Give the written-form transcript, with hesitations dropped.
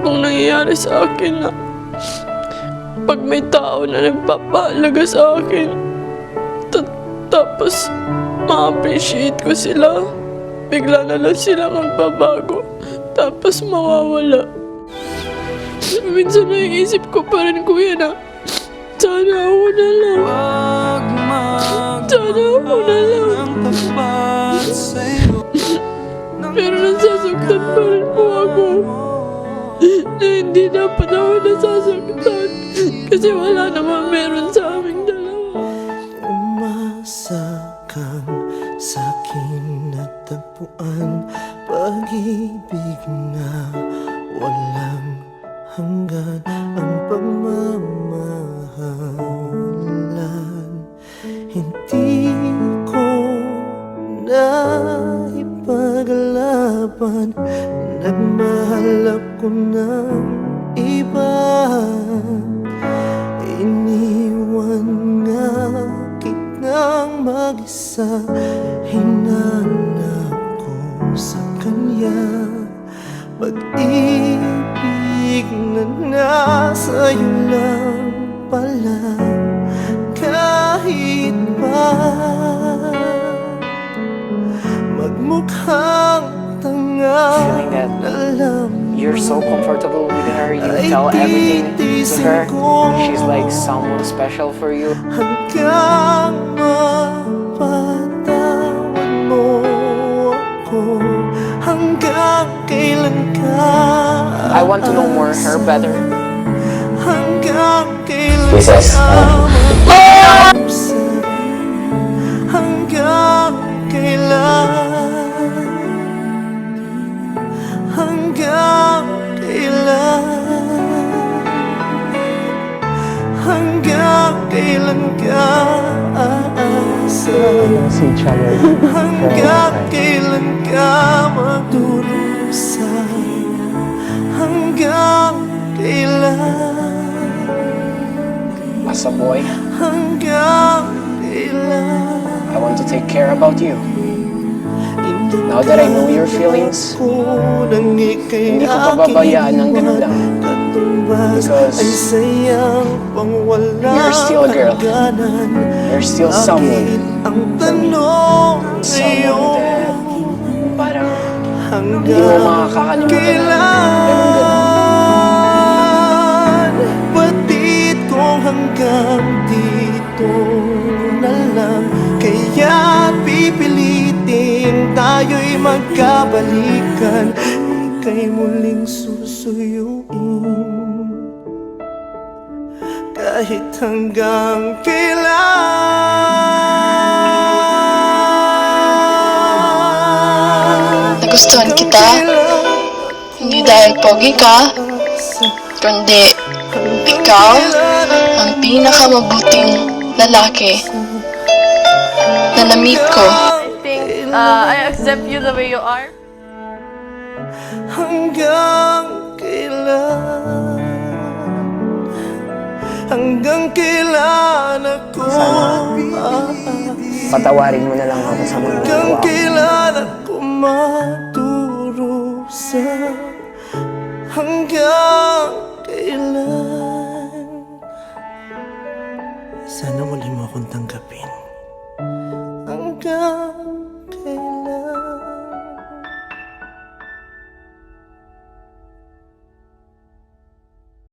pong nangyayari sa akin na pag may tao na nagpapahalaga sa akin, tapos ma-appreciate ko sila, bigla na lang sila magbabago, tapos mawawala. Minsan naiisip ko pa rin, kuya, na sana ako na lang. Sana ako na lang. Pero nasasaktan pa rin po ako. Na hindi dapat ako nasasaktan. Kasi wala naman meron sa aming dalawa. Umasa kang sa'kin natagpuan, pag-ibig na walang hanggan, ang pagmamahalan. Hindi ko na ipaglaban, nagmahal ako ng iba. Iniwan nga kitang mag-isa, hinanap ko sa kanya pag-ibig na nasa'yo lang pala. Kahit pa magmukhang tanga, you're so comfortable with her, you tell everything to her. She's like someone special for you. Hanggang mapatawad mo ako, hanggang kailan ka I want to know more her better. hanggang kailan Jesus. hanggang kailan, hanggang kailan, hanggang kailan ka aasa, hanggang kailan ka magdurusa, hanggang kailan, As a boy, hanggang kailan. I want to take care about you. Now that I know your feelings, hindi ko pababayaan ng ganun lang. Because you're still a girl. You're still someone. Someone that parang hindi mo makakalimutan na ganun-ganun. Batid ko hanggang dito na lang, kaya pipilitin tayo'y magkabalikan. Ika'y muling susuyuin kahit hanggang kailan. Nagustuhan kita, hindi dahil pogi ka, kundi ikaw ang pinakamabuting lalaki na na-meet ko. I accept you the way you are. Hanggang kailan, hanggang kailan ako Patawarin mo na lang ako sa mga hanggang nagawa ko. kailan ako maturusa, hanggang kailan. Sana muli mo akong tanggapin.